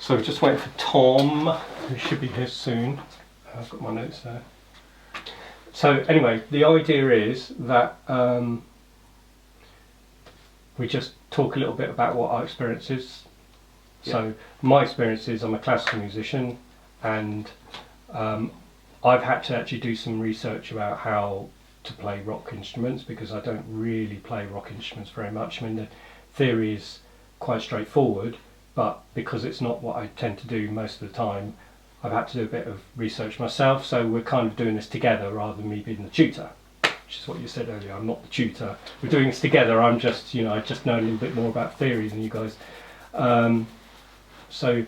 So we're just waiting for Tom, who should be here soon. I've got my notes there. So anyway, the idea is that we just talk a little bit about what our experience is. Yeah. So my experience is I'm a classical musician, and I've had to actually do some research about how to play rock instruments, because I don't really play rock instruments very much. I mean, the theory is quite straightforward, but because it's not what I tend to do most of the time, I've had to do a bit of research myself. So we're kind of doing this together rather than me being the tutor, which is what you said earlier. I'm not the tutor. We're doing this together. I'm just, I just know a little bit more about theory than you guys. So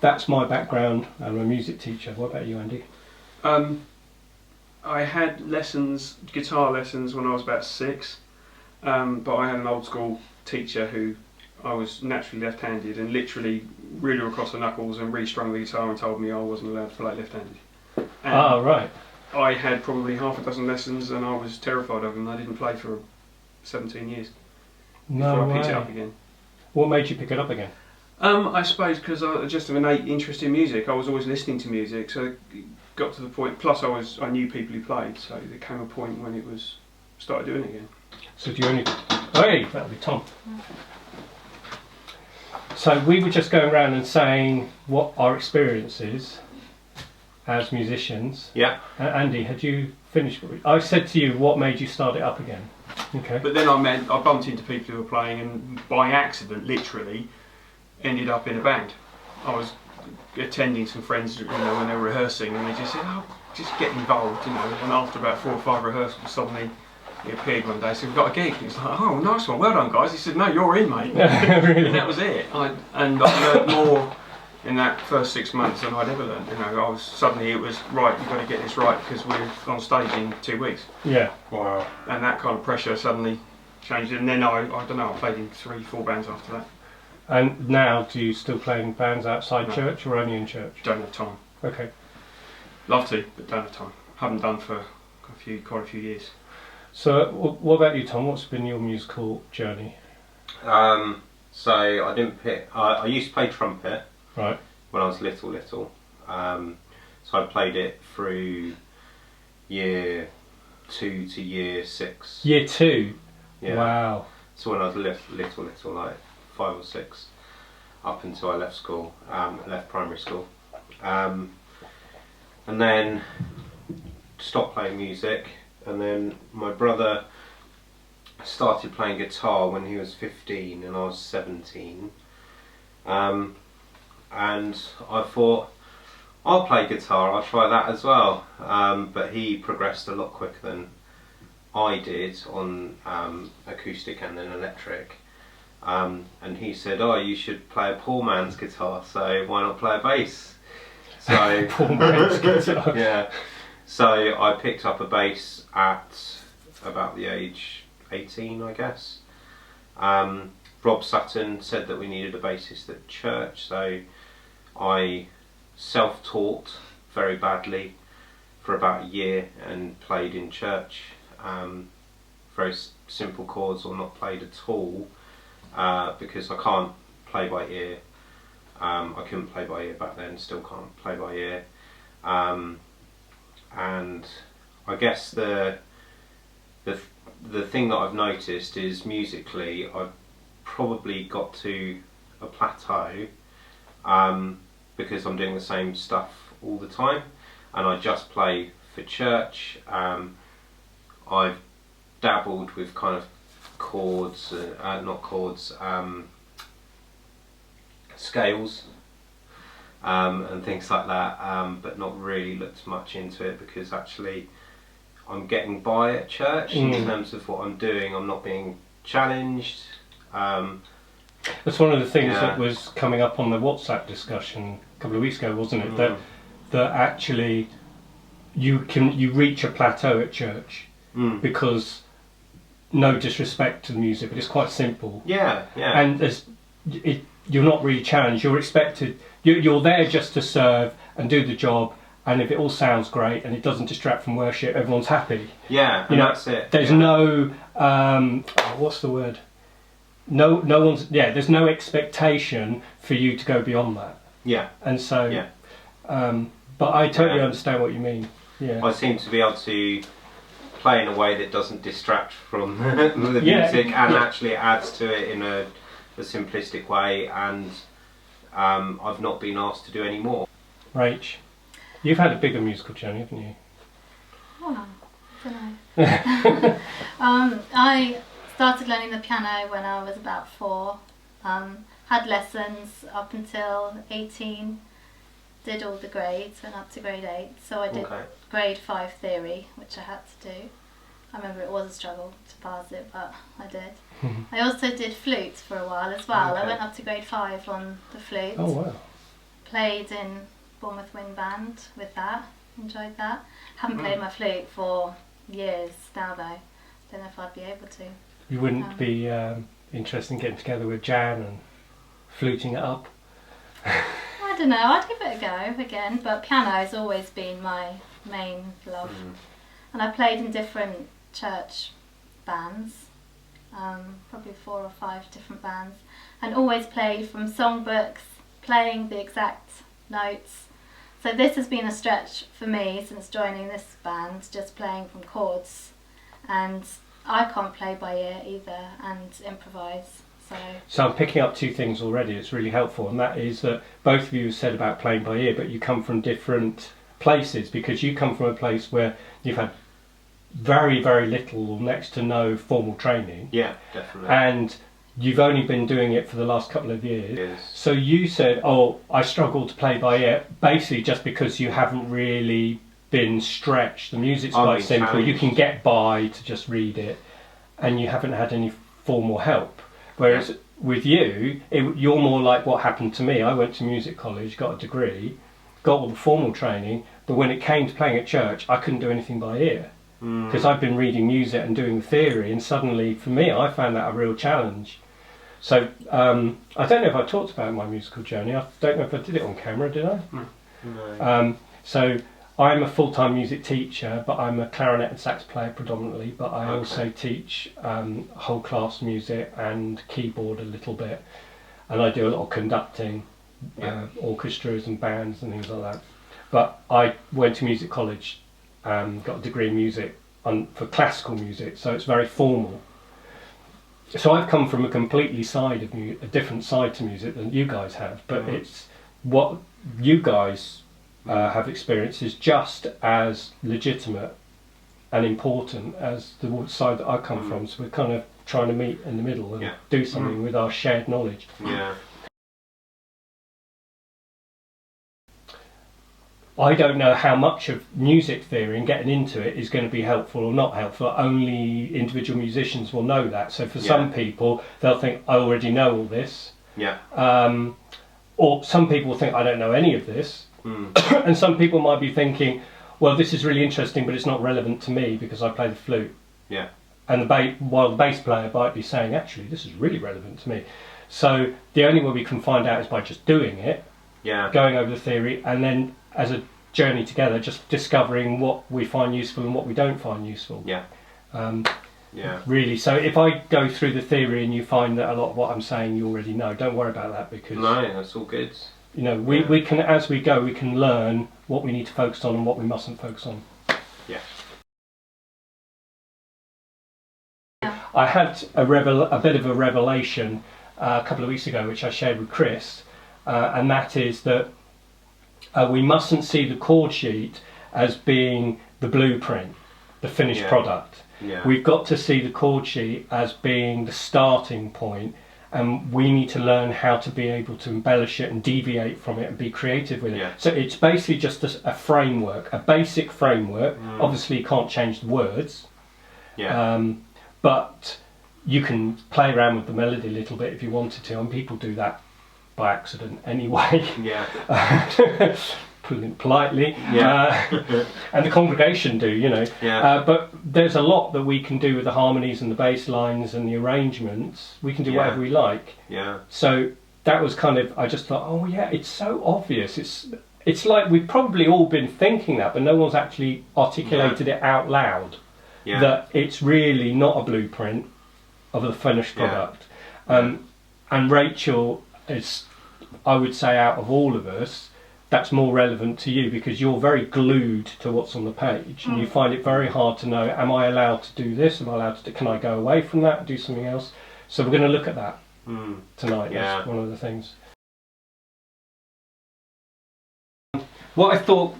that's my background. I'm a music teacher. What about you, Andy? I had guitar lessons when I was about 6, but I had an old school teacher who I was naturally left-handed, and literally reeled her across the knuckles and restrung the guitar and told me I wasn't allowed to play left-handed. Right. I had probably half a dozen lessons, and I was terrified of them. I didn't play for 17 years before I picked it up again. What made you pick it up again? I suppose because I just have an innate interest in music. I was always listening to music, so it got to the point. Plus, I knew people who played, so there came a point when it was started doing it again. So do you only? Hey, that'll be Tom. So we were just going around and saying what our experience is as musicians. Yeah. Andy, had you finished? I said to you, what made you start it up again? Okay. But then I bumped into people who were playing, and by accident, literally, ended up in a band. I was attending some friends, when they were rehearsing, and they just said, "Oh, just get involved," And after about 4 or 5 rehearsals, suddenly he appeared one day. So we've got a gig. He's like, "Oh, nice one, well done, guys." He said, "No, you're in, mate." Really? And that was it. I learned more in that first 6 months than I'd ever learned. It was right. You've got to get this right because we're on stage in 2 weeks. Yeah. Wow. And that kind of pressure suddenly changed. And then I don't know. I played in 3, 4 bands after that. And now, do you still play in bands outside church or only in church? Don't have time. Okay. Love to, but don't have time. Haven't done for quite a few years. So, what about you, Tom? What's been your musical journey? So I didn't pick. I used to play trumpet. Right. When I was little. So I played it through year 2 to year 6. Year 2. Yeah. Wow. So when I was little, like 5 or 6, up until I left school, left primary school, and then stopped playing music. And then my brother started playing guitar when he was 15 and I was 17. And I thought, I'll play guitar, I'll try that as well. But he progressed a lot quicker than I did on acoustic and then electric. And he said, "Oh, you should play a poor man's guitar, so why not play a bass?" So Poor man's guitar. Yeah. So I picked up a bass at about the age 18, I guess. Rob Sutton said that we needed a bassist at church, so I self-taught very badly for about a year and played in church. Very simple chords or not played at all, because I can't play by ear. I couldn't play by ear back then, still can't play by ear. And I guess the thing that I've noticed is musically I've probably got to a plateau, because I'm doing the same stuff all the time and I just play for church. I've dabbled with kind of chords, not chords, scales and things like that, but not really looked much into it because actually I'm getting by at church in terms of what I'm doing. I'm not being challenged. That's one of the things that was coming up on the WhatsApp discussion a couple of weeks ago, wasn't it? That actually you reach a plateau at church because, no disrespect to the music, but it's quite simple. Yeah. And you're not really challenged. You're expected. You're there just to serve and do the job. And if it all sounds great and it doesn't distract from worship, everyone's happy. Yeah, and that's it. There's no what's the word? No one's. Yeah, there's no expectation for you to go beyond that. Yeah. And so, Yeah. but I totally understand what you mean. Yeah. I seem to be able to play in a way that doesn't distract from the Yeah. music, and actually it adds to it in a simplistic way, and I've not been asked to do any more. Rach, you've had a bigger musical journey, haven't you? Oh, I don't know. I started learning the piano when I was about 4. Had lessons up until 18. Did all the grades, went up to grade 8. So I did grade 5 theory, which I had to do. I remember it was a struggle to pass it, but I did. I also did flute for a while as well. I went up to grade 5 on the flute. Oh wow. Played in Bournemouth Wind Band with that. Enjoyed that. Haven't played my flute for years now though. Don't know if I'd be able to. You wouldn't be interested in getting together with Jan and fluting it up? I don't know, I'd give it a go again, but piano has always been my main love. And I played in different church bands, probably 4 or 5 different bands, and always played from songbooks, playing the exact notes. So this has been a stretch for me since joining this band, just playing from chords, and I can't play by ear either and improvise. So I'm picking up 2 things already. It's really helpful, and that is that both of you have said about playing by ear, but you come from different places, because you come from a place where you've had very, very little or next to no formal training. Yeah, definitely. And you've only been doing it for the last couple of years. Yes. So you said, oh, I struggle to play by ear, basically just because you haven't really been stretched. The music's quite simple. Challenged. You can get by to just read it, and you haven't had any formal help. Whereas with you, you're more like what happened to me. I went to music college, got a degree, got all the formal training, but when it came to playing at church, I couldn't do anything by ear. Because I've been reading music and doing the theory, and suddenly, for me, I found that a real challenge. So, I don't know if I talked about my musical journey. I don't know if I did it on camera, did I? No. So, I'm a full-time music teacher, but I'm a clarinet and sax player predominantly, but I also teach whole class music and keyboard a little bit, and I do a lot of conducting, orchestras and bands and things like that. But I went to music college, got a degree in music for classical music, so it's very formal. So I've come from a completely a different side to music than you guys have, but it's what you guys have experienced is just as legitimate and important as the side that I come from. So we're kind of trying to meet in the middle and do something with our shared knowledge. Yeah. I don't know how much of music theory and getting into it is going to be helpful or not helpful. Only individual musicians will know that. So for some people, they'll think, I already know all this. Yeah. Or some people think, I don't know any of this. And some people might be thinking, well, this is really interesting, but it's not relevant to me because I play the flute. Yeah. And while the bass player might be saying, actually, this is really relevant to me. So the only way we can find out is by just doing it, going over the theory, and then as a journey together, just discovering what we find useful and what we don't find useful. Really. So if I go through the theory and you find that a lot of what I'm saying you already know, don't worry about that, because no, that's all good. You know, we can, as we go, we can learn what we need to focus on and what we mustn't focus on. Yeah. I had a bit of a revelation a couple of weeks ago, which I shared with Chris, and that is that we mustn't see the chord sheet as being the blueprint, the finished product. We've got to see the chord sheet as being the starting point, and we need to learn how to be able to embellish it and deviate from it and be creative with it. So it's basically just a framework, a basic framework. Obviously you can't change the words, but you can play around with the melody a little bit if you wanted to, and people do that by accident anyway. Putting it politely, and the congregation do, you know. But there's a lot that we can do with the harmonies and the bass lines and the arrangements. We can do whatever we like. So that was kind of, I just thought, oh yeah, it's so obvious. It's like we've probably all been thinking that, but no one's actually articulated it out loud. That it's really not a blueprint of the finished product. And Rachel is I would say out of all of us, that's more relevant to you because you're very glued to what's on the page and you find it very hard to know, am I allowed to do this? Am I allowed to do, can I go away from that and do something else? So we're going to look at that tonight. Yeah. That's one of the things. What I thought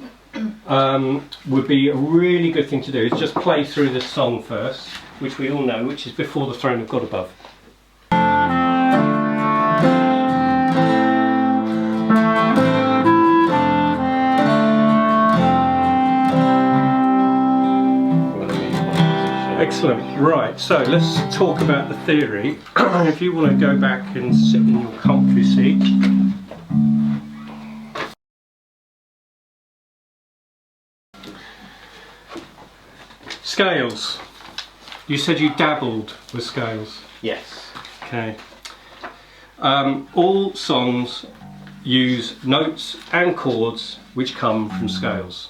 would be a really good thing to do is just play through this song first, which we all know, which is Before the Throne of God Above. Excellent. Right, so let's talk about the theory. If you want to go back and sit in your comfy seat. Scales. You said you dabbled with scales. Yes. Okay. All songs use notes and chords which come from scales.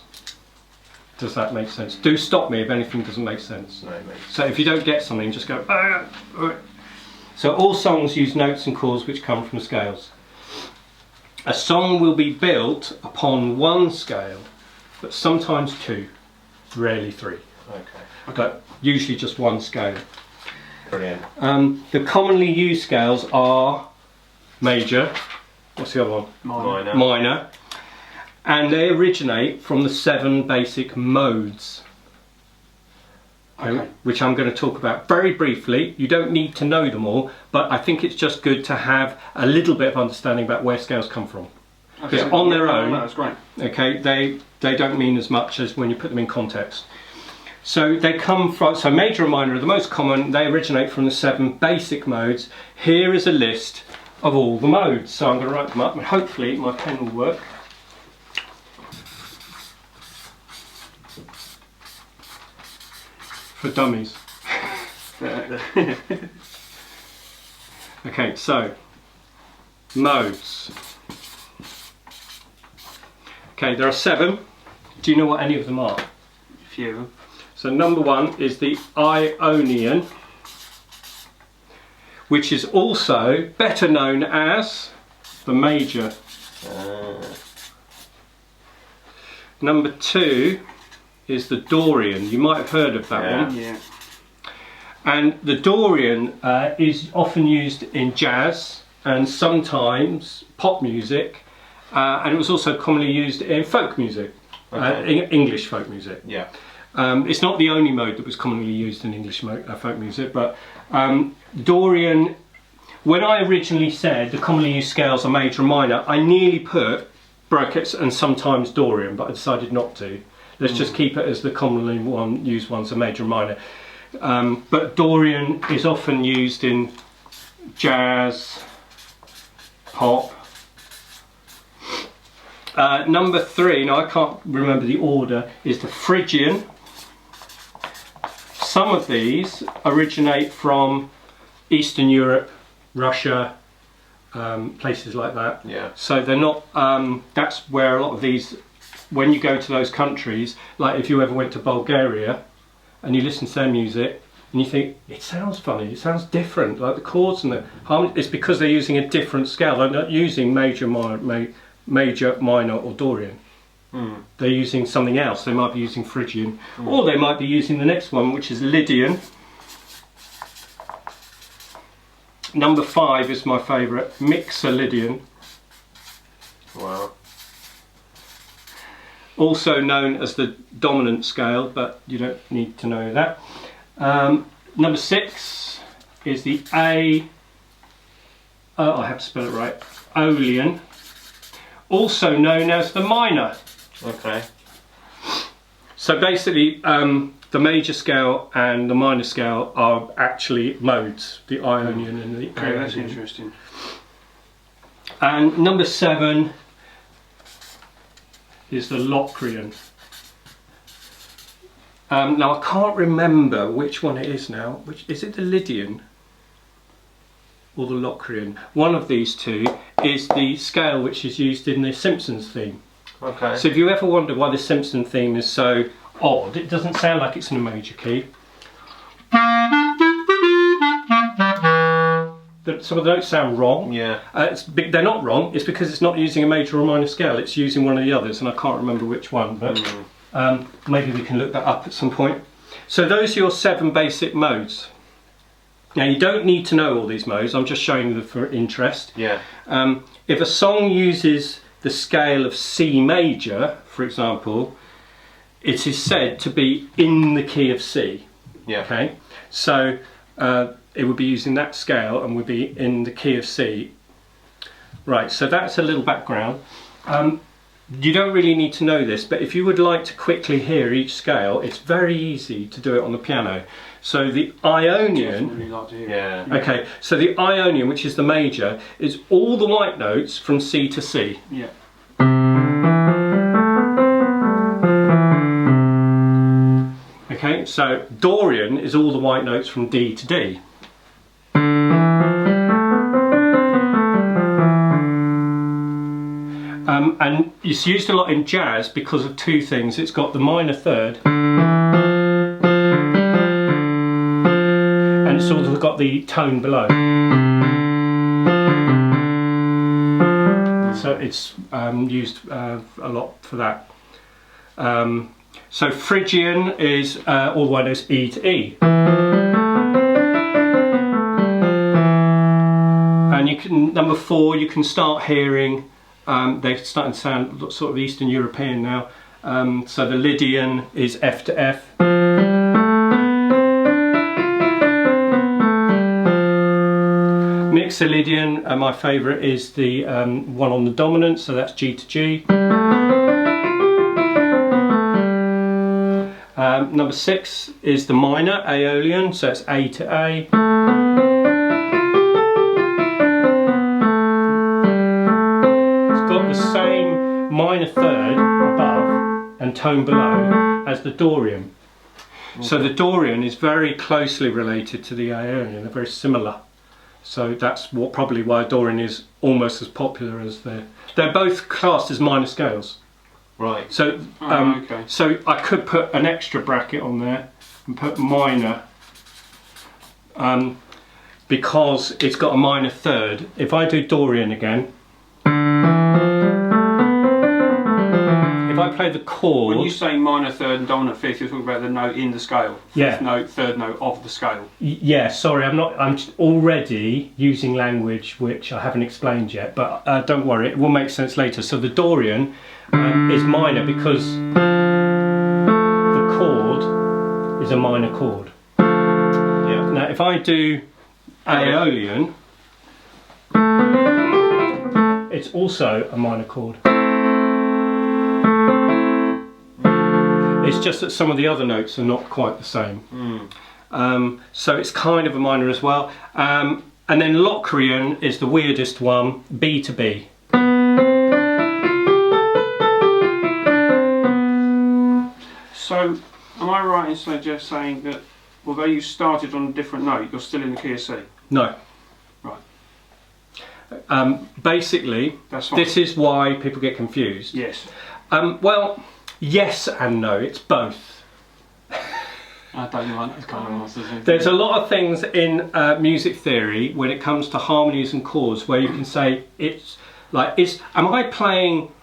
Does that make sense? Do stop me if anything doesn't make sense. No, mate. So if you don't get something, just go. So all songs use notes and chords which come from scales. A song will be built upon one scale, but sometimes two, rarely three. Okay. But usually just one scale. Brilliant. The commonly used scales are major. What's the other one? Minor. Minor. And they originate from the 7 basic modes, Okay. which I'm going to talk about very briefly. You don't need to know them all, but I think it's just good to have a little bit of understanding about where scales come from. Because on their own, that's great. okay, they don't mean as much as when you put them in context. So they come from, so major and minor are the most common. They originate from the 7 basic modes. Here is a list of all the modes. So I'm going to write them up and hopefully my pen will work. For dummies. Okay, so modes. Okay, there are 7. Do you know what any of them are? Few. So number 1 is the Ionian, which is also better known as the major. Number 2 is the Dorian. You might have heard of that one. Yeah. And the Dorian is often used in jazz and sometimes pop music, and it was also commonly used in folk music, English folk music. Yeah. It's not the only mode that was commonly used in English folk music, but Dorian, when I originally said the commonly used scales are major and minor, I nearly put brackets and sometimes Dorian, but I decided not to. Let's just keep it as the commonly used ones are major and minor. But Dorian is often used in jazz, pop. Number 3, now I can't remember the order, is the Phrygian. Some of these originate from Eastern Europe, Russia, places like that. Yeah. So they're not, that's where a lot of these, when you go to those countries, like if you ever went to Bulgaria and you listen to their music and you think, it sounds funny, it sounds different, like the chords and the harmony, it's because they're using a different scale. They're not using major, minor or Dorian. They're using something else. They might be using Phrygian, or they might be using the next one, which is Lydian. Number 5 is my favourite, Mixolydian. Wow. Also known as the dominant scale, but you don't need to know that. Number 6 is the I have to spell it right, Aeolian, also known as the minor. Okay. So basically, the major scale and the minor scale are actually modes, the Ionian and the Okay, that's Aeolian. interesting. And number 7 is the Locrian. Now I can't remember which one it is now. Which is it, the Lydian or the Locrian? One of these two is the scale which is used in the Simpsons theme. Okay. So if you ever wonder why the Simpsons theme is so odd, it doesn't sound like it's in a major key. some of the notes sound wrong. Yeah. They're not wrong. It's because it's not using a major or minor scale. It's using one of the others, and I can't remember which one. But maybe we can look that up at some point. So those are your 7 basic modes. Now you don't need to know all these modes. I'm just showing them for interest. Yeah. If a song uses the scale of C major, for example, it is said to be in the key of C. Yeah. Okay. So it would be using that scale and would be in the key of C. Right, so that's a little background. You don't really need to know this, but if you would like to quickly hear each scale, it's very easy to do it on the piano. So the Ionian, Really like to hear it. Yeah. okay, so the Ionian, which is the major, is all the white notes from C to C. Yeah. Okay, so Dorian is all the white notes from D to D. And it's used a lot in jazz because of 2 things. It's got the minor third, and it's also got the tone below. So it's used a lot for that. So Phrygian is all the white notes E to E. And you can, number 4, you can start hearing, they're starting to sound sort of Eastern European now. So the Lydian is F to F. Mixolydian, my favourite, is the one on the dominant, so that's G to G. Number 6 is the minor, Aeolian, so it's A to A. It's got the same minor third above and tone below as the Dorian. So the Dorian is very closely related to the Aeolian, they're very similar. So that's probably why Dorian is almost as popular as they're both classed as minor scales. Right. So, okay. so I could put an extra bracket on there and put minor, because it's got a minor third. If I do Dorian again, if I play the chord. When you say minor third and dominant fifth, you're talking about the note in the scale. Yeah. Fifth note, third note of the scale. Yeah, sorry, I'm already using language which I haven't explained yet, but don't worry, it will make sense later. So the Dorian is minor because the chord is a minor chord. Yeah. Now if I do Aeolian, it's also a minor chord. It's just that some of the other notes are not quite the same. So it's kind of a minor as well. And then Locrian is the weirdest one, B to B. So, am I right in saying that although you started on a different note, you're still in the key of C? No. Right. Basically, That's fine. this is why people get confused. Yes. Well, yes and no, it's both. I don't like those kind of answers. There's a lot of things in music theory when it comes to harmonies and chords where you can say it's like, am I playing,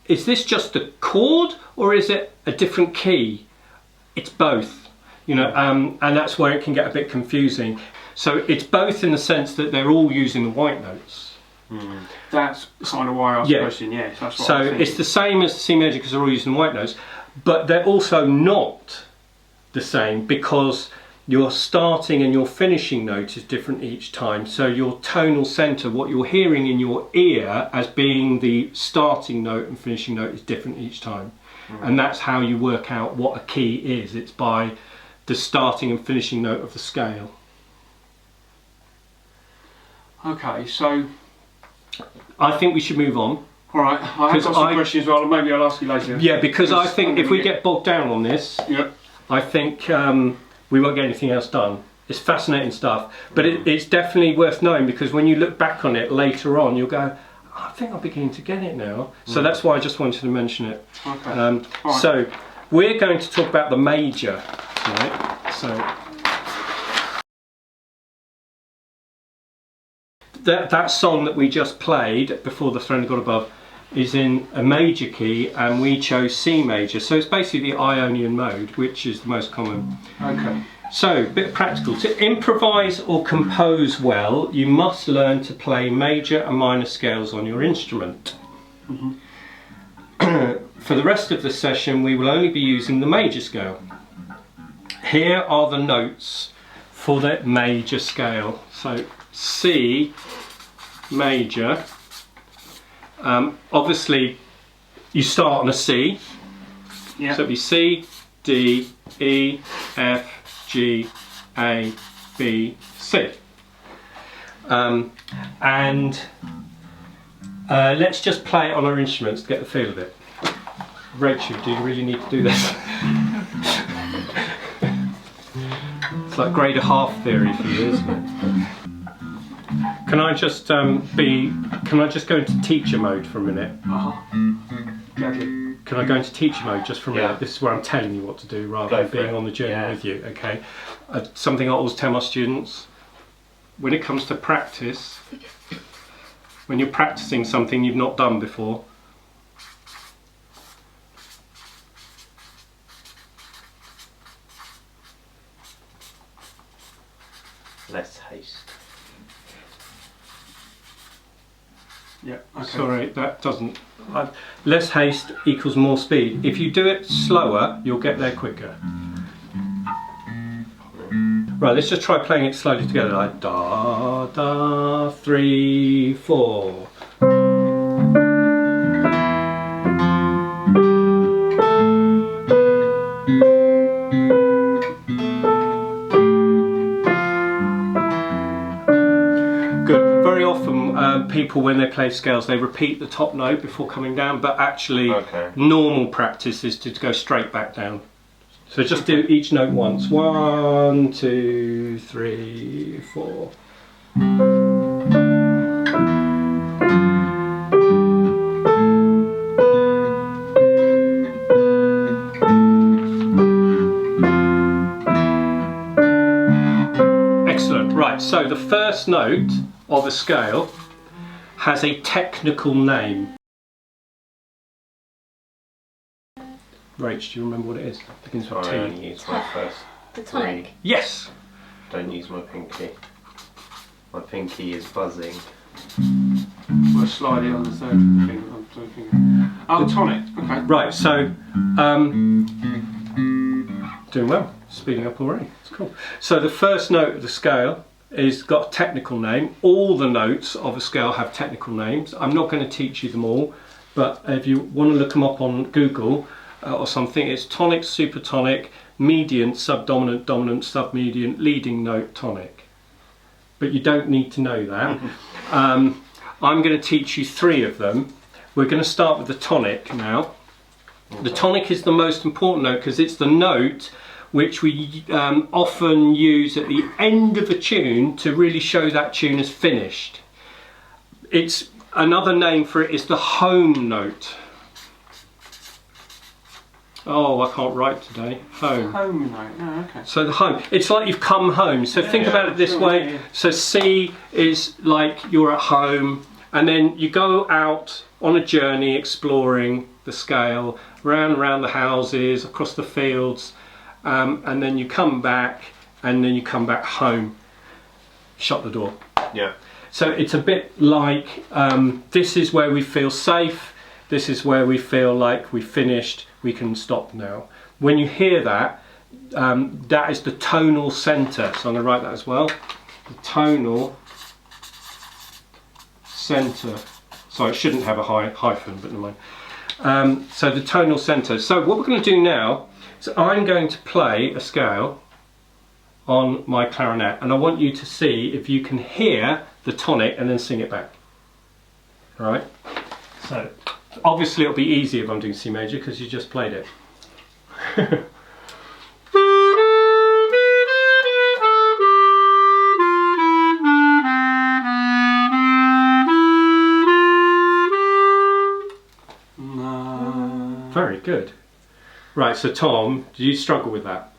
is this just a chord or is it a different key? It's both, you know, and that's where it can get a bit confusing. So it's both in the sense that they're all using the white notes. That's kind of why I asked the question, yes. That's what So I was thinking. it's the same as C major because they're all using white notes, but they're also not the same because your starting and your finishing note is different each time. So your tonal centre, what you're hearing in your ear as being the starting note and finishing note, is different each time. And that's how you work out what a key is. It's by the starting and finishing note of the scale. Okay, so I think we should move on. all right, I have got some questions. Well, maybe I'll ask you later. Yeah, because I think I'm if we gonna get bogged down on this, Yep. I think we won't get anything else done. It's fascinating stuff, but it's definitely worth knowing because when you look back on it later on, you'll go, I think I'm beginning to get it now. So that's why I just wanted to mention it. Okay. All right. So we're going to talk about the major tonight. So that song that we just played before the throne of God above is in a major key, and we chose C major. So it's basically the Ionian mode, which is the most common. Okay. So, a bit of practical. To improvise or compose well, you must learn to play major and minor scales on your instrument. For the rest of the session, we will only be using the major scale. Here are the notes for the major scale. So, C major. Obviously, you start on a C. Yeah. So it'll be C, D, E, F, G, A, B, C. Let's just play it on our instruments to get the feel of it. Rachel, do you really need to do this? It's like grade a half theory for you, isn't it? Can I just can I just go into teacher mode for a minute? Gladly. Can I go into teacher mode just for a minute? Yeah. This is where I'm telling you what to do rather Go than for being it. on the journey Yeah. with you, okay? Something I always tell my students, when it comes to practice, when you're practicing something you've not done before, Less haste. Yeah. Okay. sorry, that doesn't, less haste equals more speed. If you do it slower, you'll get there quicker. Right, let's just try playing it slowly together, like da, da, 3, 4. Good. Very often people, when they play scales, they repeat the top note before coming down, but actually normal practice is to go straight back down. So just do each note once. 1, 2, 3, 4. Excellent. Right, so the first note of a scale has a technical name. Rach, do you remember what it is? It begins with I T. only use my first The tonic. three. Yes! Don't use my pinky. My pinky is buzzing. We'll slide it on the third finger. Oh, tonic. Okay. Right, so, doing well, speeding up already, it's cool. So the first note of the scale is got a technical name. All the notes of a scale have technical names. I'm not going to teach you them all, but if you want to look them up on Google or something, it's tonic, supertonic, mediant, subdominant, dominant, submediant, leading note, tonic. But you don't need to know that. I'm going to teach you 3 of them. We're going to start with the tonic now. The tonic is the most important note because it's the note which we often use at the end of a tune to really show that tune is finished. It's another name for it is the home note. Oh, I can't write today. Home. Home note. Oh, okay. So the home, it's like you've come home. So think about it this way. Yeah. So C is like you're at home, and then you go out on a journey exploring the scale, round and round the houses, across the fields, and then you come back, and then you come back home. Shut the door. Yeah. So it's a bit like this is where we feel safe. This is where we feel like we finished. We can stop now. When you hear that, that is the tonal centre. So I'm going to write that as well. The tonal centre. Sorry, it shouldn't have a hyphen, but never mind. So the tonal centre. So what we're going to do now is I'm going to play a scale on my clarinet, and I want you to see if you can hear the tonic and then sing it back. All right? So obviously it'll be easy if I'm doing C major because you just played it. Very good. Right, so Tom, do you struggle with that?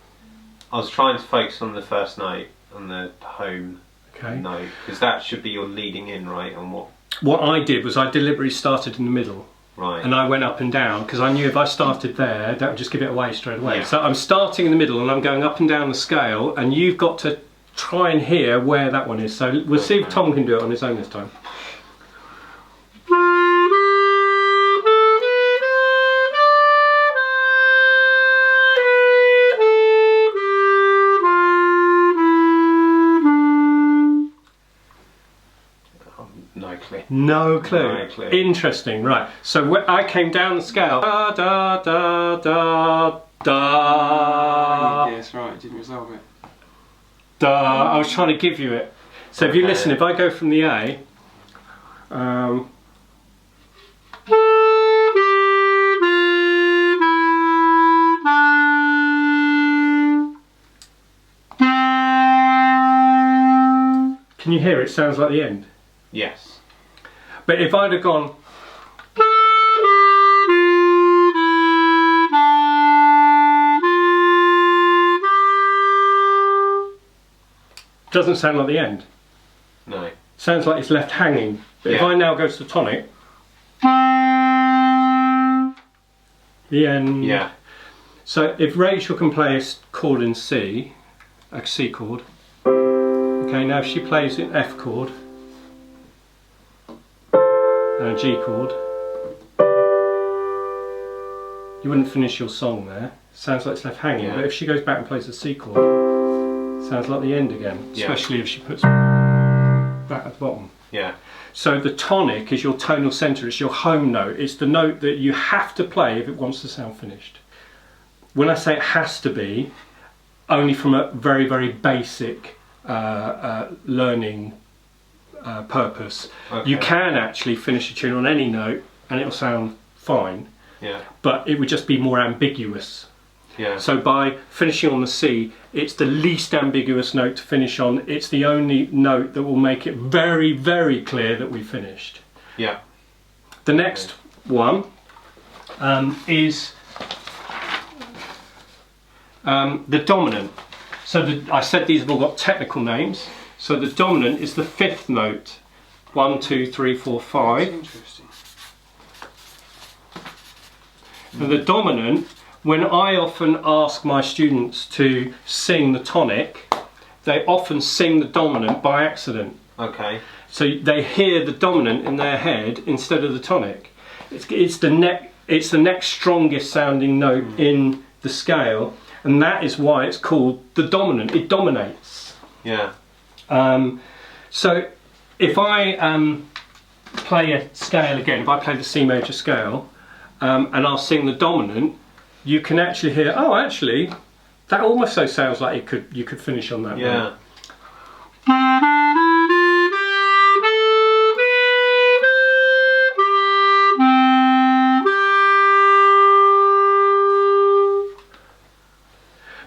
I was trying to focus on the first note, on the home Okay. note? Because that should be your leading in, right? On what? What I did was I deliberately started in the middle. Right. And I went up and down because I knew if I started there, that would just give it away straight away. Yeah. So I'm starting in the middle and I'm going up and down the scale, and you've got to try and hear where that one is. So we'll see if Tom can do it on his own this time. No clue. No clue. No clue. Interesting, right. So I came down the scale. Da da da da da. Yes, right. Didn't resolve it. Da. I was trying to give you it. So if you listen, if I go from the A, can you hear it? Sounds like the end. Yes. But if I'd have gone, doesn't sound like the end. No. Sounds like it's left hanging. But if Yeah. I now go to the tonic, the end. Yeah. So if Rachel can play a chord in C, a C chord. Okay, now if she plays an F chord and a G chord, you wouldn't finish your song there. Sounds like it's left hanging. Yeah. But if she goes back and plays a C chord, sounds like the end again. Yeah. Especially if she puts that at the bottom. Yeah. So the tonic is your tonal centre, it's your home note, it's the note that you have to play if it wants to sound finished. When I say it has to be, only from a very, very basic learning purpose. Okay. You can actually finish a tune on any note and it'll sound fine, Yeah. but it would just be more ambiguous. Yeah. So by finishing on the C, it's the least ambiguous note to finish on. It's the only note that will make it very, very clear that we finished. Yeah. The next one is the dominant. So I said these have all got technical names. So the dominant is the fifth note. 1, 2, 3, 4, 5. Interesting. And the dominant, when I often ask my students to sing the tonic, they often sing the dominant by accident. Okay. So they hear the dominant in their head instead of the tonic. It's the next strongest sounding note in the scale, and that is why it's called the dominant. It dominates. Yeah. So if I play a scale again, if I play the C major scale, and I'll sing the dominant, you can actually hear, oh actually, that almost so sounds like you could finish on that Yeah. note.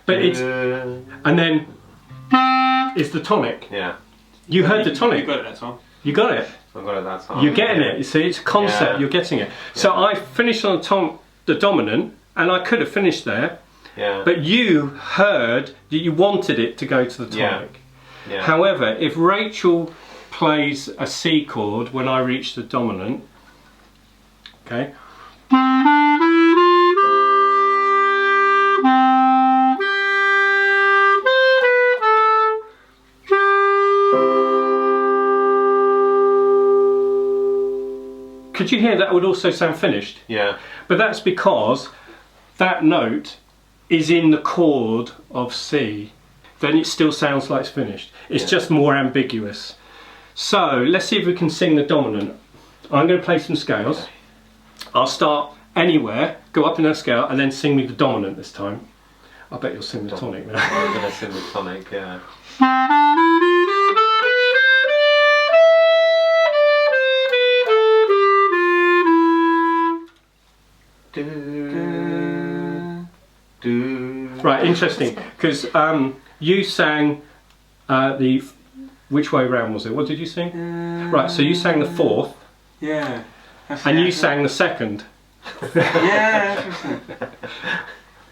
But it's, and then is the tonic. Yeah. You heard the tonic. You got it that time. You got it. I got it that time. You're getting it. You see, it's a concept. Yeah. You're getting it. So I finished on the dominant, and I could have finished there, Yeah. but you heard that you wanted it to go to the Yeah. tonic. Yeah. However, if Rachel plays a C chord when I reach the dominant, okay. Could you hear that would also sound finished? Yeah. But that's because that note is in the chord of C. Then it still sounds like it's finished. It's just more ambiguous. So let's see if we can sing the dominant. I'm going to play some scales. I'll start anywhere, go up in a scale, and then sing me the dominant this time. I bet you'll sing the tonic now. I'm going to sing the tonic, yeah. Right, interesting, because you sang which way round was it? What did you sing? Right, so you sang the fourth, Yeah. and you sang the second. Yeah, interesting.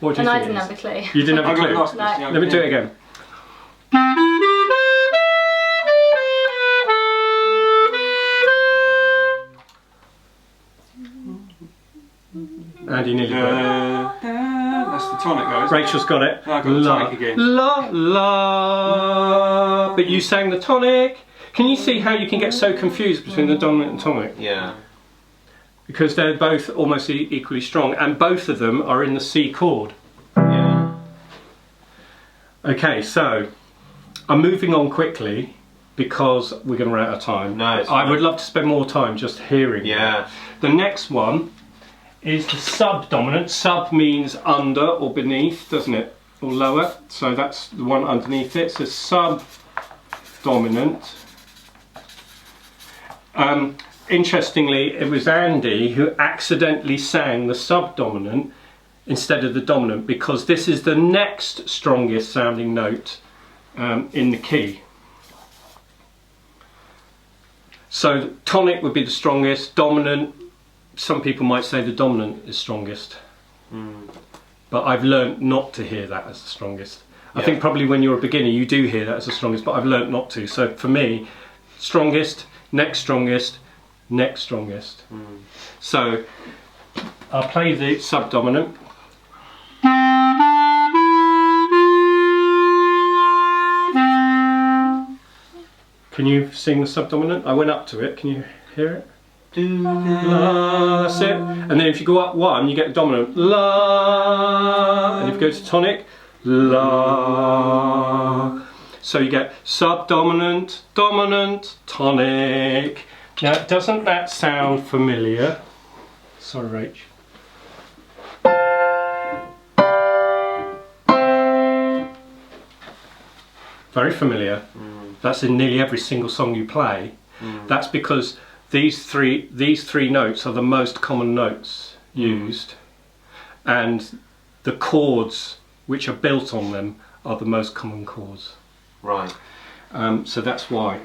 What do you And I think? didn't it have a is? clue. You didn't I have a got clue? lost. No. Yeah, Let me do it again. Andy nearly got it. That's the tonic, guys. Rachel's got it. I got the tonic again. La la. But you sang the tonic. Can you see how you can get so confused between the dominant and tonic? Yeah. Because they're both almost equally strong, and both of them are in the C chord. Yeah. Okay, so I'm moving on quickly because we're going to run out of time. No, it's I fine. would love to spend more time just hearing. Yeah. The next one is the subdominant. Sub means under or beneath, doesn't it? Or lower. So that's the one underneath it. So subdominant. Interestingly, it was Andy who accidentally sang the subdominant instead of the dominant, because this is the next strongest sounding note in the key. So tonic would be the strongest, dominant, some people might say the dominant is strongest. But I've learnt not to hear that as the strongest. I think probably when you're a beginner you do hear that as the strongest, but I've learnt not to. So for me, strongest, next strongest, next strongest. So I'll play the subdominant. Can you sing the subdominant? I went up to it, can you hear it? La, that's it. And then if you go up one, you get the dominant. La. And if you go to tonic, la. So you get subdominant, dominant, tonic. Now, doesn't that sound familiar? Sorry, Rach. Very familiar. That's in nearly every single song you play. That's because these three notes are the most common notes used, and the chords which are built on them are the most common chords. Right. So that's why.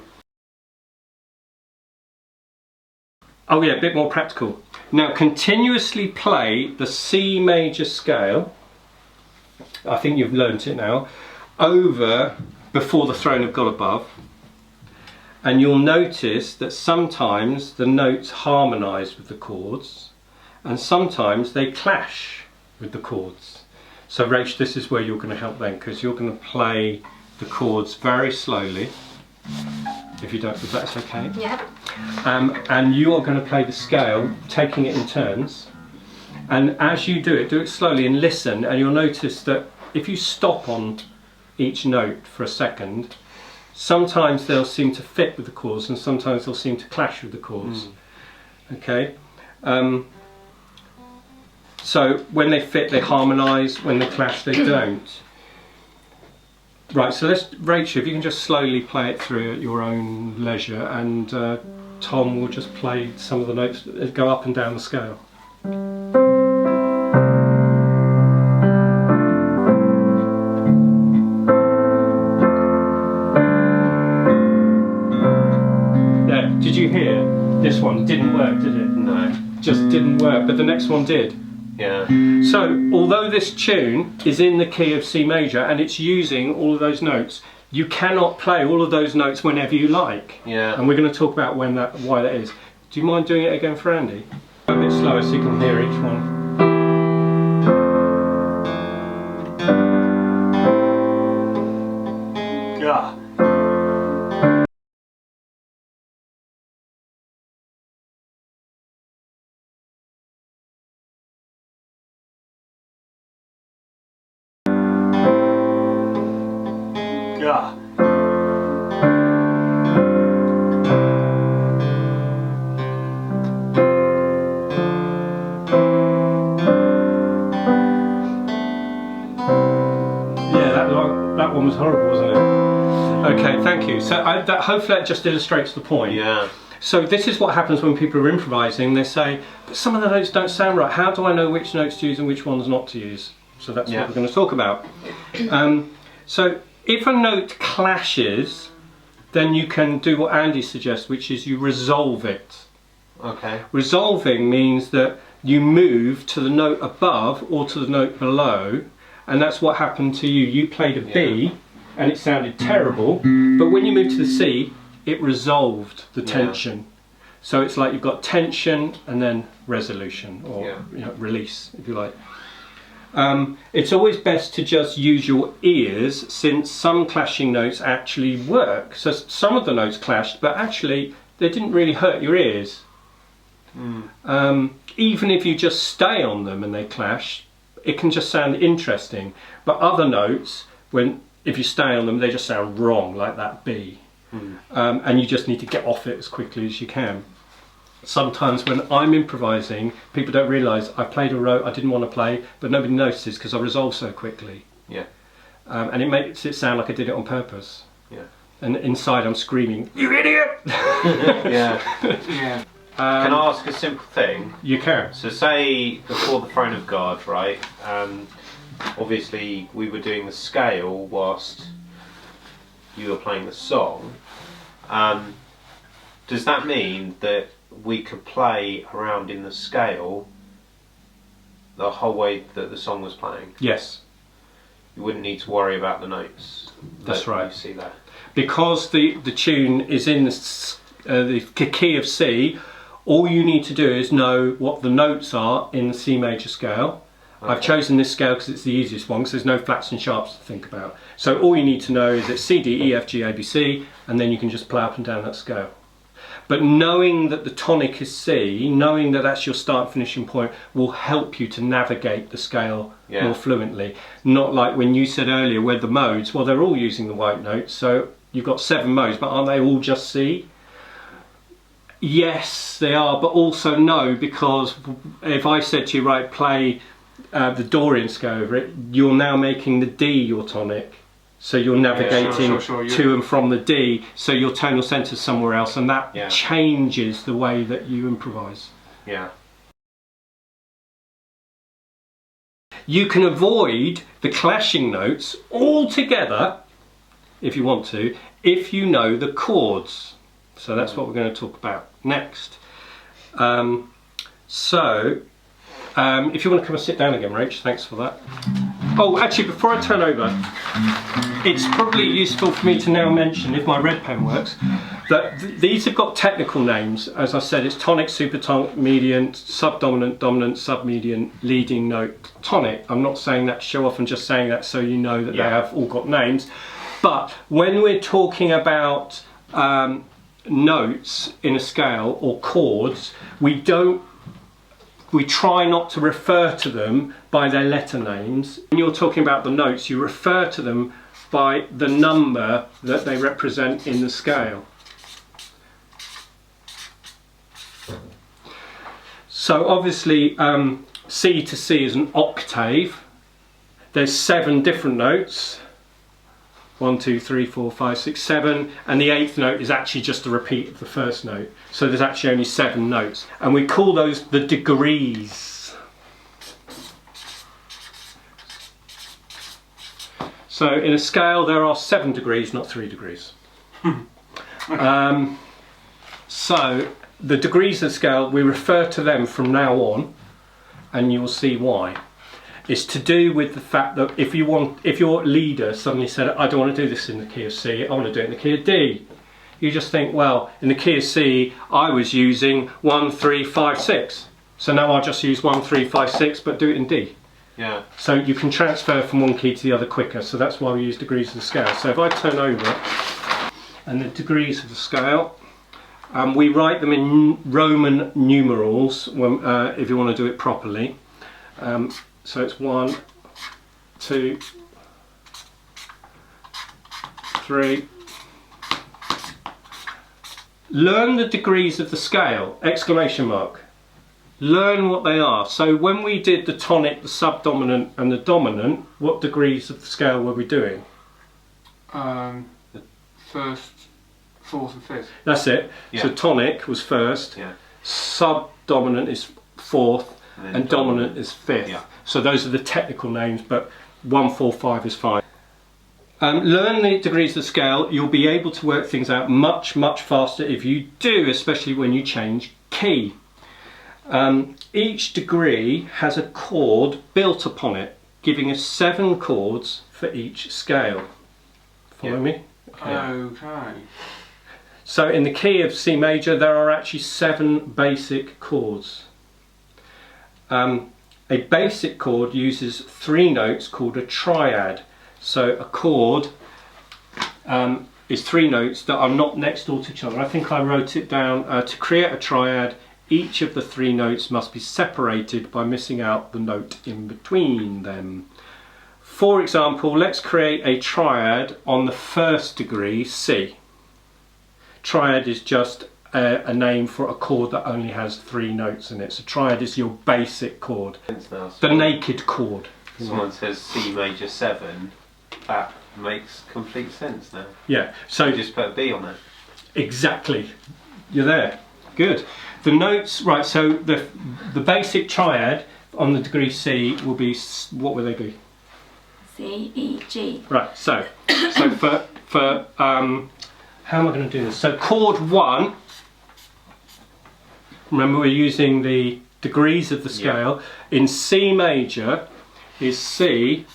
Oh yeah, a bit more practical. Now continuously play the C major scale, I think you've learnt it now, over before the throne of God above, and you'll notice that sometimes the notes harmonise with the chords and sometimes they clash with the chords. So Rach, this is where you're going to help then, because you're going to play the chords very slowly, if that's okay. Yep. And you are going to play the scale, taking it in turns, and as you do it slowly and listen, and you'll notice that if you stop on each note for a second, sometimes they'll seem to fit with the chords and sometimes they'll seem to clash with the chords. Okay, so when they fit they harmonise, when they clash they don't. Right, so Rachel, if you can just slowly play it through at your own leisure, and Tom will just play some of the notes that go up and down the scale. Yeah, did you hear? This one didn't work, did it? No. Just didn't work, but the next one did. Yeah. So, although this tune is in the key of C major and it's using all of those notes, you cannot play all of those notes whenever you like. Yeah. And we're going to talk about why that is. Do you mind doing it again for Andy? A bit slower so you can hear each one. Yeah. Yeah. That one was horrible, wasn't it? Okay, thank you. So hopefully that just illustrates the point. Yeah. So this is what happens when people are improvising. They say, but some of the notes don't sound right. How do I know which notes to use and which ones not to use? So that's what we're going to talk about. So if a note clashes, then you can do what Andy suggests, which is you resolve it. Okay. Resolving means that you move to the note above or to the note below, and that's what happened to you. You played a B and it sounded terrible, but when you moved to the C, it resolved the tension. So it's like you've got tension and then resolution, or Yeah. you know, release, if you like. It's always best to just use your ears, since some clashing notes actually work. So some of the notes clashed, but actually they didn't really hurt your ears. Even if you just stay on them and they clash, it can just sound interesting. But other notes, if you stay on them, they just sound wrong, like that B. And you just need to get off it as quickly as you can. Sometimes when I'm improvising, people don't realise I played a note I didn't want to play, but nobody notices because I resolve so quickly. Yeah. And it makes it sound like I did it on purpose. Yeah. And inside I'm screaming, "You idiot!" Yeah. Yeah. Can I ask a simple thing? You can. So say before the throne of God, right? Obviously we were doing the scale whilst you were playing the song. Does that mean that we could play around in the scale the whole way that the song was playing? Yes. You wouldn't need to worry about the notes. That's right. You see that? Because the tune is in the key of C, all you need to do is know what the notes are in the C major scale. Okay. I've chosen this scale because it's the easiest one, because there's no flats and sharps to think about. So all you need to know is it's C, D, E, F, G, A, B, C, and then you can just play up and down that scale. But knowing that the tonic is C, knowing that that's your start and finishing point, will help you to navigate the scale more fluently. Not like when you said earlier where the modes, well, they're all using the white notes, so you've got 7 modes, but aren't they all just C? Yes, they are, but also no, because if I said to you, right, play the Dorian scale over it, you're now making the D your tonic. So you're navigating to and from the D, so your tonal centre's somewhere else, and that changes the way that you improvise. Yeah. You can avoid the clashing notes altogether, if you want to, if you know the chords. So that's what we're going to talk about next. If you want to come and sit down again, Rach, thanks for that. Oh, actually, before I turn over, it's probably useful for me to now mention, if my red pen works, that these have got technical names. As I said, it's tonic, supertonic, median, subdominant, dominant, submedian, leading note, tonic. I'm not saying that to show off, I'm just saying that so you know that they have all got names. But when we're talking about notes in a scale or chords, we try not to refer to them by their letter names. When you're talking about the notes, you refer to them by the number that they represent in the scale. So obviously C to C is an octave. There's 7 different notes. 1, 2, 3, 4, 5, 6, 7, and the 8th note is actually just a repeat of the first note. So there's actually only 7 notes, and we call those the degrees. So in a scale there are 7 degrees, not 3 degrees. So the degrees of the scale, we refer to them from now on, and you'll see why. It's to do with the fact that if your leader suddenly said, I don't want to do this in the key of C, I want to do it in the key of D. You just think, well, in the key of C, I was using 1, 3, 5, 6. So now I'll just use 1, 3, 5, 6, but do it in D. Yeah. So you can transfer from one key to the other quicker. So that's why we use degrees of the scale. So if I turn over, and the degrees of the scale, we write them in Roman numerals if you want to do it properly. So it's 1, 2, 3. Learn the degrees of the scale, exclamation mark. Learn what they are. So when we did the tonic, the subdominant and the dominant, what degrees of the scale were we doing? The first, fourth and fifth. That's it. Yeah. So tonic was first, subdominant is fourth, and dominant is fifth. Yeah. So those are the technical names, but 1, 4, 5 is fine. Learn the degrees of the scale. You'll be able to work things out much faster if you do, especially when you change key. Each degree has a chord built upon it, giving us 7 chords for each scale. Follow me? Okay. So in the key of C major, there are actually 7 basic chords. A basic chord uses 3 notes called a triad. So a chord is 3 notes that are not next door to each other. I think I wrote it down. To create a triad, each of the 3 notes must be separated by missing out the note in between them. For example, let's create a triad on the 1st degree C. Triad is just a name for a chord that only has 3 notes in it. So triad is your basic chord, the naked chord. Someone says C major 7, that makes complete sense now. Yeah, so You just put a B on it. exactly, you're there. Good. The notes, right? So the basic triad on the degree C will be, what will they be? C, E, G. Right. So for how am I going to do this? So chord 1. Remember, we're using the degrees of the scale. In C major is C,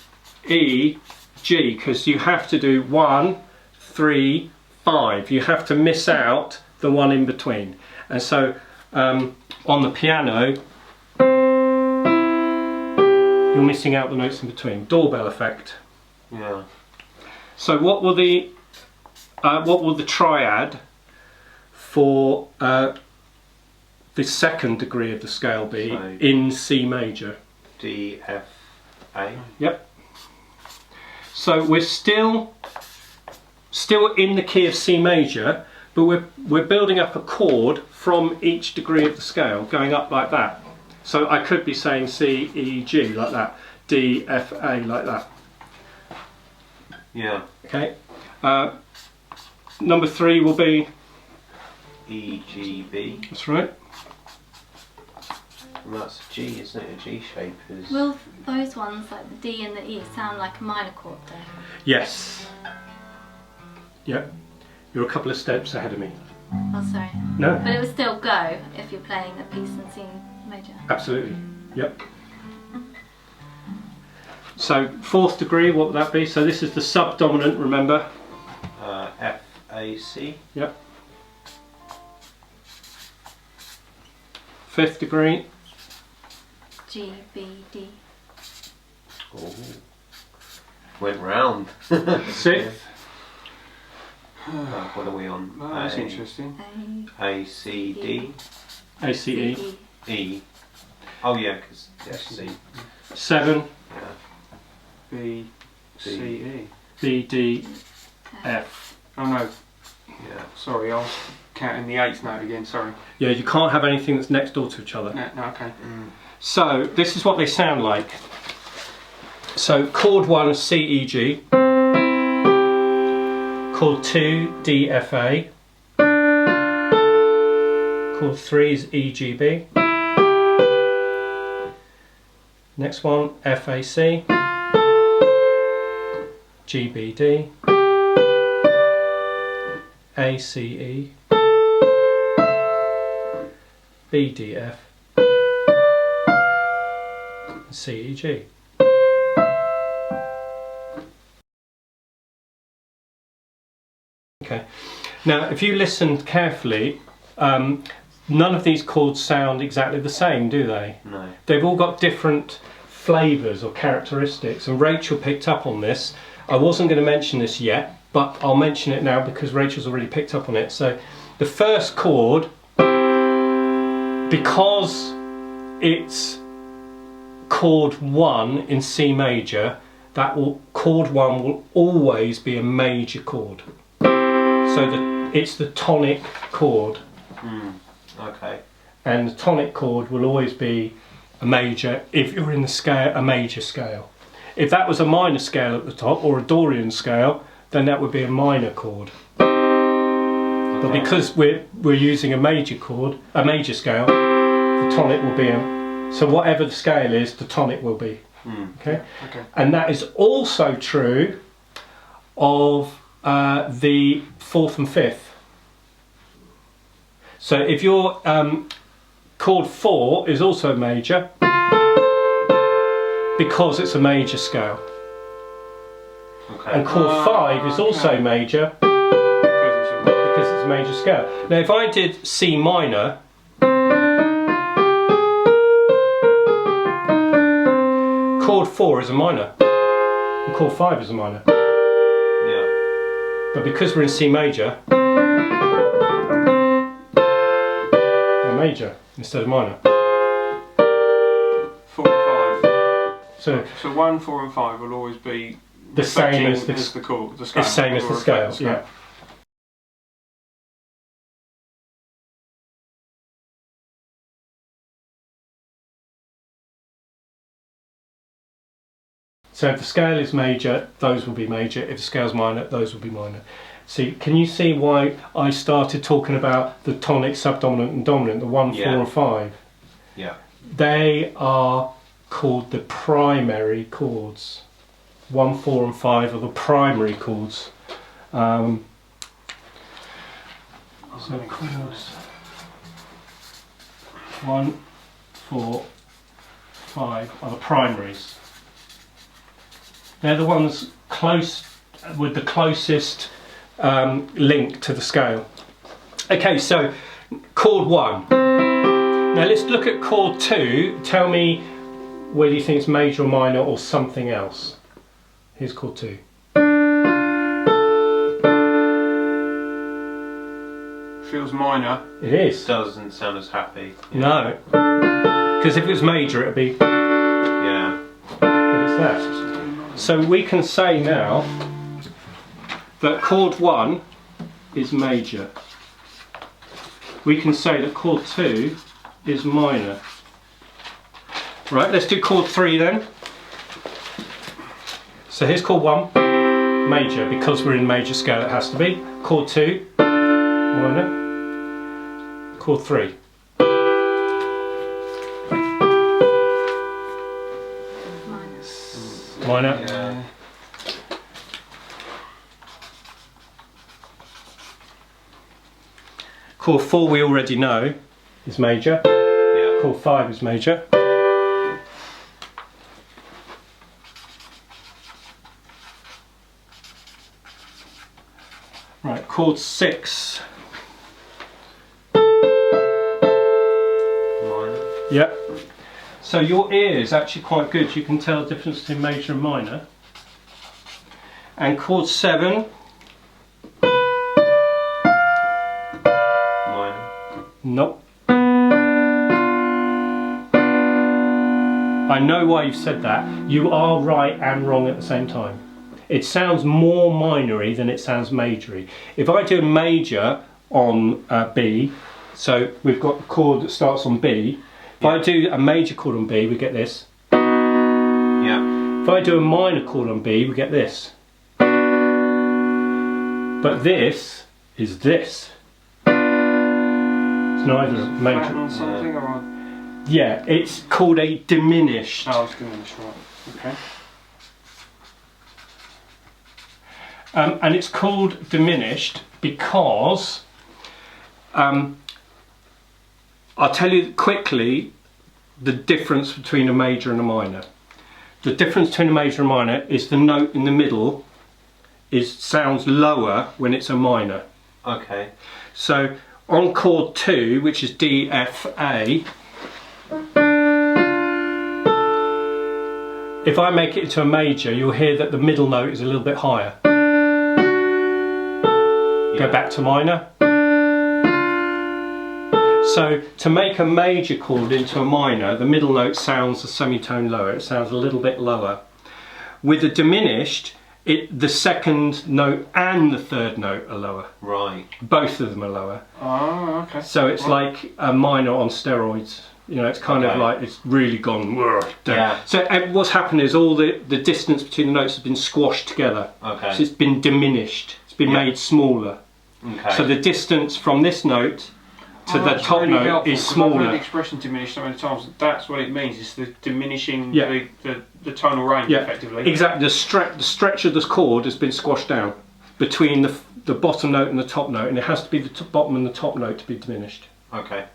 E, G, because you have to do 1, 3, 5. You have to miss out the one in between. And so on the piano, you're missing out the notes in between. Doorbell effect. Yeah. So what will the triad for the 2nd degree of the scale be So in C major? D, F, A. Yep. So we're still in the key of C major, but we're building up a chord from each degree of the scale, going up like that. So I could be saying C, E, G like that, D, F, A like that. Yeah. Okay. Number 3 will be, E, G, B. that's right. And that's G, isn't it? A G shape is. Will those ones, like the D and the E, sound like a minor chord though? Yes. Yep. You're a couple of steps ahead of me. Oh, sorry. No. But it would still go if you're playing a piece in C major. Absolutely. Yep. So 4th degree, what would that be? So this is the subdominant, remember? F, A, C. Yep. 5th degree. G, B, D. Oh. Went round. 6th. What are we on? Oh, that's interesting. A, C, D, A, C, E. C, E. Oh yeah, because C. 7. Yeah. B, C, E. B, D, F. Oh no, Yeah. sorry, I was counting the 8th note again, sorry. Yeah, you can't have anything that's next door to each other. No, okay. So this is what they sound like. So chord 1 C, E, G. Chord 2 D, F, A. Chord 3 is E, G, B. Next one F, A, C. G, B, D. A, C, E. B, D, F. C, E, G. Okay. Now, if you listen carefully, none of these chords sound exactly the same, do they? No. They've all got different flavours or characteristics, and Rachel picked up on this. I wasn't going to mention this yet, but I'll mention it now because Rachel's already picked up on it. So, the first chord, because it's chord 1 in C major, chord 1 will always be a major chord. So it's the tonic chord. Okay. And the tonic chord will always be a major if you're in the scale, a major scale. If that was a minor scale at the top or a Dorian scale, then that would be a minor chord. But Okay. because we're using a major chord, a major scale, the tonic will be so whatever the scale is, the tonic will be. Okay. Okay. And that is also true of the 4th and 5th. So if your chord 4 is also major because it's a major scale, Okay. and chord 5 is also okay. major Because it's a because it's a major scale. Now if I did C minor, chord 4 is a minor, and chord 5 is a minor. Yeah. But because we're in C major, we're major instead of minor. 4 and 5. So 1, 4 and 5 will always be the same as the chord, the scale. the same as Will the reflect scale, yeah. So if the scale is major, those will be major. If the scale's minor, those will be minor. See, can you see why I started talking about the tonic, subdominant and dominant, the 1, 4 and 5? Yeah. They are called the primary chords. 1, 4 and 5 are the primary chords. So chords 1, 4, 5 are the primaries. They're the ones close with the closest link to the scale. Okay, so chord 1. Now let's look at chord 2. Tell me whether you think it's major or minor or something else. Here's chord 2. Feels minor. It is. Doesn't sound as happy. Yeah. No. Because if it was major, it would be. Yeah. But it's that. So we can say now that chord 1 is major. We can say that chord 2 is minor. Right, let's do chord 3 then. So here's chord 1, major, because we're in major scale it has to be. Chord 2, minor. Chord 3. Minor. Yeah. Chord 4 we already know is major. Yeah. Chord 5 is major. Right, chord 6. Minor. Yep. So your ear is actually quite good. You can tell the difference between major and minor. And chord 7. Minor. Nope. I know why you've said that. You are right and wrong at the same time. It sounds more minory than it sounds majory. If I do a major on B, so we've got a chord that starts on B. If I do a major chord on B, we get this. Yeah. If I do a minor chord on B, we get this. But this is this. It's neither Flat on major. something or Yeah, it's called a diminished. oh, it's diminished, right? Okay. And it's called diminished because I'll tell you quickly the difference between a major and a minor. The difference between a major and minor is the note in the middle sounds lower when it's a minor. Okay. So on chord 2, which is D, F, A, if I make it into a major, you'll hear that the middle note is a little bit higher. Go back to minor. So to make a major chord into a minor, the middle note sounds a semitone lower. It sounds a little bit lower. With a diminished, the second note and the third note are lower. Right. Both of them are lower. Oh, okay. So it's like a minor on steroids. You know, it's kind of like it's really gone down. Yeah. So what's happened is all the distance between the notes has been squashed together. Okay. So it's been diminished. It's been made smaller. Okay. So the distance from this note to the that's top really note helpful, is 'cause I've heard the smaller. expression diminished so many times. That's what it means. It's the diminishing Yeah. the tonal range, Yeah, effectively. exactly. The stretch of this chord has been squashed down between the bottom note and the top note, and it has to be the bottom and the top note to be diminished. Okay.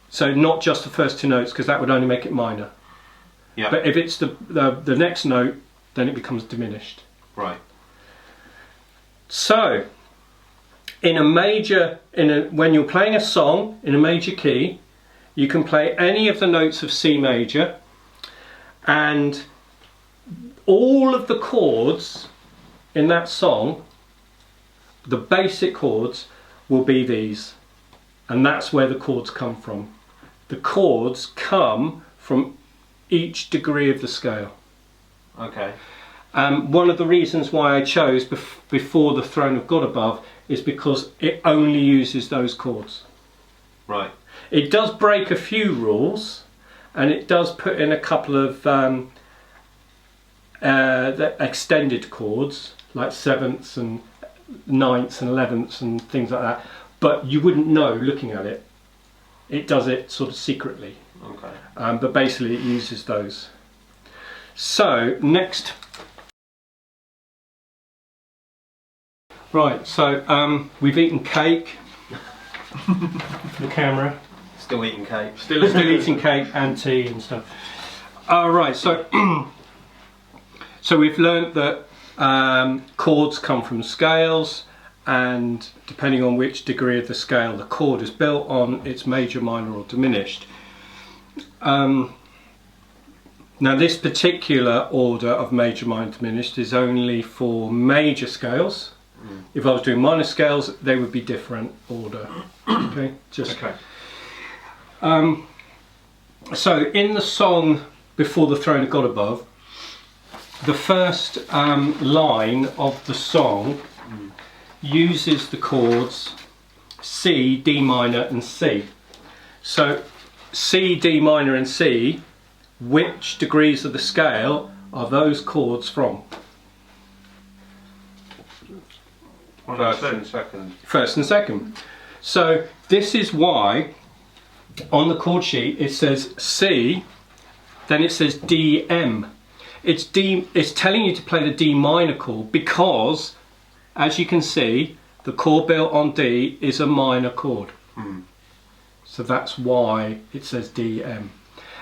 So not just the first two notes, because that would only make it minor. Yeah. But if it's the next note, then it becomes diminished. Right. So when you're playing a song in a major key, you can play any of the notes of C major, and all of the chords in that song, the basic chords, will be these, and that's where the chords come from. The chords come from each degree of the scale. Okay. One of the reasons why I chose Before the Throne of God Above is because it only uses those chords. Right. It does break a few rules, and it does put in a couple of the extended chords, like sevenths and ninths and elevenths and things like that, but you wouldn't know looking at it. It does it sort of secretly. Okay. But basically it uses those. So next, right, so we've eaten cake. The camera. Still eating cake. Still eating cake and tea and stuff. Right, so so we've learnt that chords come from scales, and depending on which degree of the scale the chord is built on, it's major, minor or diminished. Now this particular order of major, minor, diminished is only for major scales. If I was doing minor scales, they would be different order. Okay, just Okay. So in the song Before the Throne of God Above, the first line of the song uses the chords C, D minor and C. So C, D minor and C, which degrees of the scale are those chords from? First and second. First and second. So this is why on the chord sheet it says C, then it says DM. It's telling you to play the D minor chord because, as you can see, the chord built on D is a minor chord. So that's why it says DM.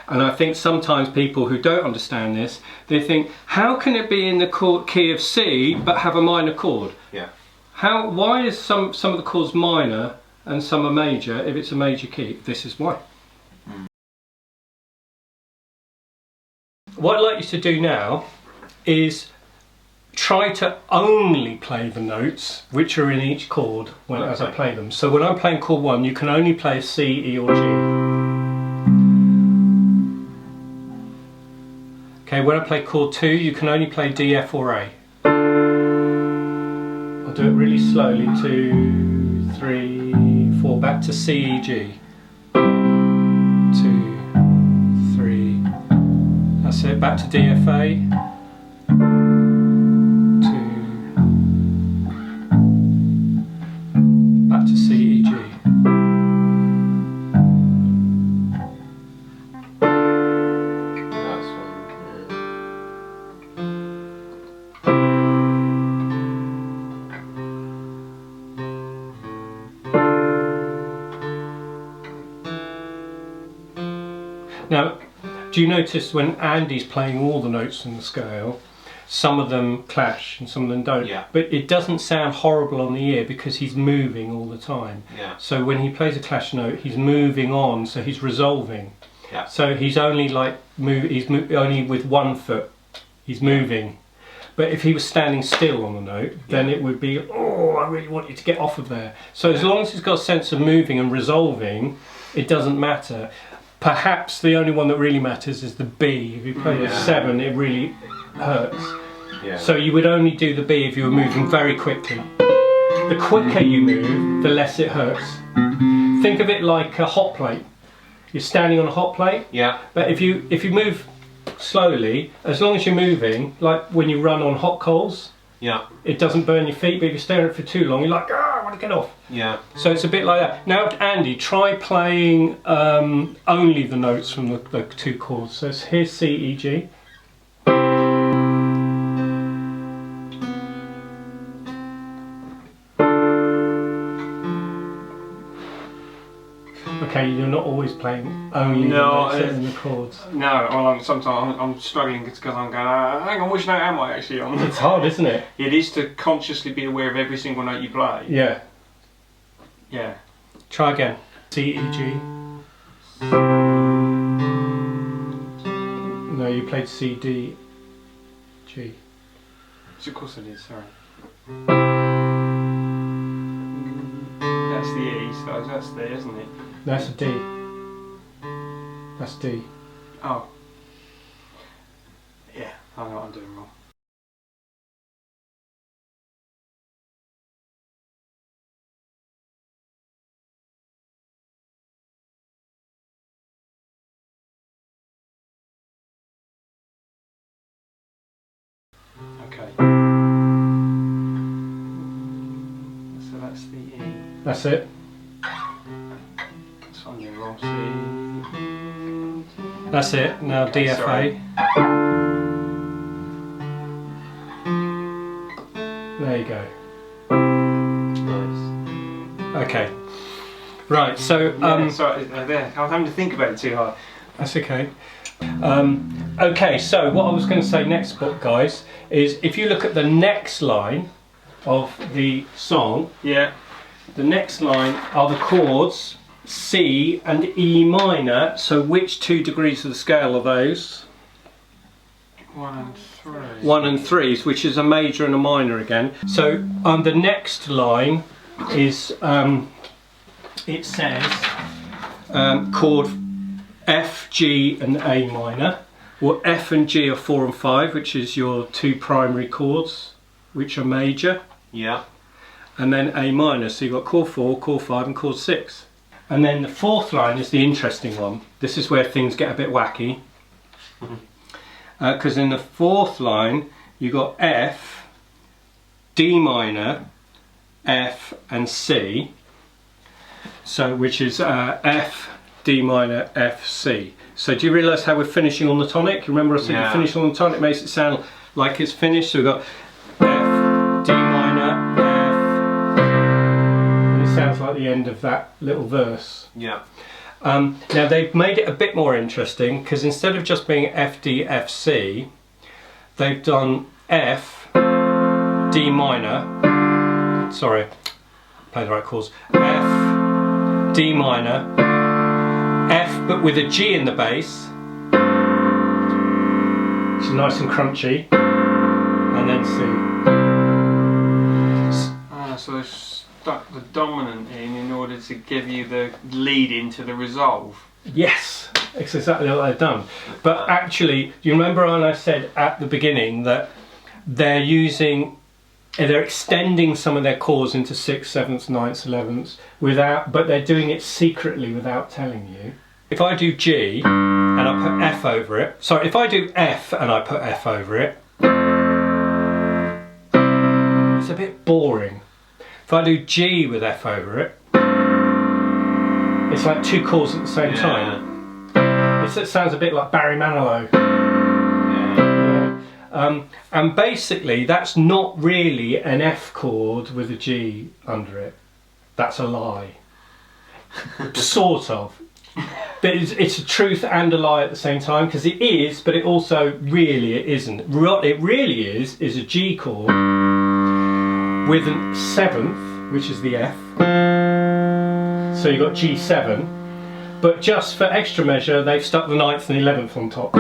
And I think sometimes people who don't understand this, they think, how can it be in the chord key of C but have a minor chord? Yeah. Why is some of the chords minor and some are major if it's a major key? This is why. What I'd like you to do now is try to only play the notes which are in each chord as I play them. So when I'm playing chord 1, you can only play C, E or G. Okay, when I play chord 2, you can only play D, F or A. I'll do it really slowly. 2, 3, 4, back to C, E, G. 2, 3, that's it, back to D, F, A. 2, back to C, E, G. That's one. Now, do you notice when Andy's playing all the notes in the scale, some of them clash and some of them don't? Yeah. But it doesn't sound horrible on the ear because he's moving all the time. Yeah. So when he plays a clash note, he's moving on, so he's resolving. Yeah. So he's only like only with one foot. He's moving. But if he was standing still on the note, then it would be, oh, I really want you to get off of there. So as long as he's got a sense of moving and resolving, it doesn't matter. Perhaps the only one that really matters is the B. If you play a 7, it really hurts. Yeah. So you would only do the B if you were moving very quickly. The quicker you move, the less it hurts. Think of it like a hot plate. You're standing on a hot plate. Yeah. But if you move slowly, as long as you're moving, like when you run on hot coals, Yeah. it doesn't burn your feet. But if you stare at it for too long, you're like, ah, I want to get off. Yeah. So it's a bit like that. Now, Andy, try playing only the notes from the two chords. So here's C, E, G. Okay, you're not always playing only the notes in the chords. No, well, sometimes I'm struggling because I'm going, hang on, which note am I actually on? It's hard, isn't it? It is to consciously be aware of every single note you play. Yeah. Yeah. Try again. C, E, G. No, you played C, D, G. Of course I did, sorry. That's the E, so that's there, isn't it? That's a D. That's D. Oh. Yeah, I know what I'm doing wrong. Okay. So that's the E. That's it. That's what I'm doing wrong. C. That's it. Now Okay, DFA. sorry. There you go. Nice. Okay. Right. So Sorry, there. I was having to think about it too hard. that's okay. Okay. So what I was going to say next, guys, is if you look at the next line of the song, Yeah. the next line are the chords C and E minor. So which 2 degrees of the scale are those? 1 and 3. 1 and 3s, which is a major and a minor again. So the next line is it says chord F, G and A minor. Well, F and G are 4 and 5, which is your 2 primary chords, which are major. Yeah. And then A minor, so you've got chord 4, chord 5 and chord 6. And then the 4th line is the interesting one. This is where things get a bit wacky. Because in the 4th line you've got F, D minor, F and C. So which is F, D minor, F, C. So do you realise how we're finishing on the tonic? Remember I said you finish on the tonic, it makes it sound like it's finished. So we've got F, D minor, F, and it sounds like the end of that little verse. Yeah. Now they've made it a bit more interesting because instead of just being F, D, F, C, they've done F, D minor, sorry, play the right chords, F, D minor, F but with a G in the bass, which is nice and crunchy, and then C. So they've stuck the dominant in order to give you the lead into the resolve. Yes, it's exactly what they've done. But actually, do you remember when I said at the beginning that they're extending some of their chords into 6th, 7th, 9th, 11th but they're doing it secretly without telling you. If I do G and I put F over it, sorry, if I do F and I put F over it, it's a bit boring. If I do G with F over it, it's like 2 chords at the same time. It sounds a bit like Barry Manilow. And basically that's not really an F chord with a G under it. That's a lie. Sort of. But it's a truth and a lie at the same time, because it is, but it also really it isn't. What it really is a G chord with a 7th, which is the F. So you've got G7, but just for extra measure they've stuck the 9th and 11th on top.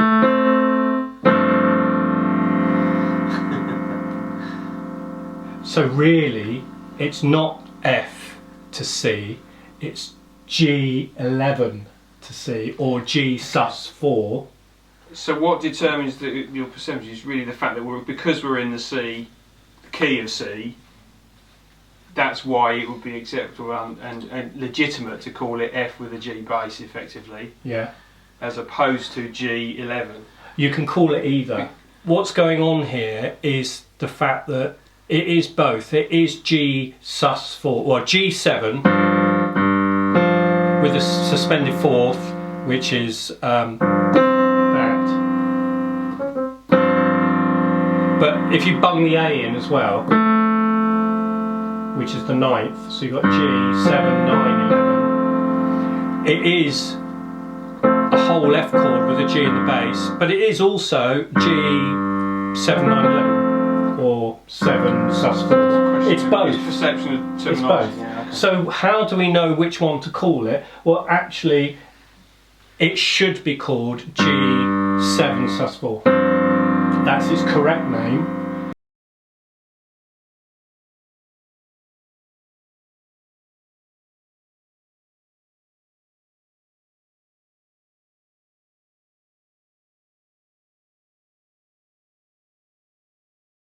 So really it's not F to C, it's G11 to C, or G sus4. So what determines your percentage is really the fact that because we're in the C, the key of C, that's why it would be acceptable and legitimate to call it F with a G bass effectively. Yeah. As opposed to G11. You can call it either. What's going on here is the fact that it is both. It is G sus4, or G7 with a suspended 4th, which is that. But if you bung the A in as well, which is the 9th, so you've got G7, 9, 11. It is a whole F chord with a G in the bass, but it is also G7, 9, 11, or 7 sus4. It's both. Perception of terminology. It's both. Yeah, So how do we know which one to call it? Well, actually, it should be called G7 sus4. That's its correct name.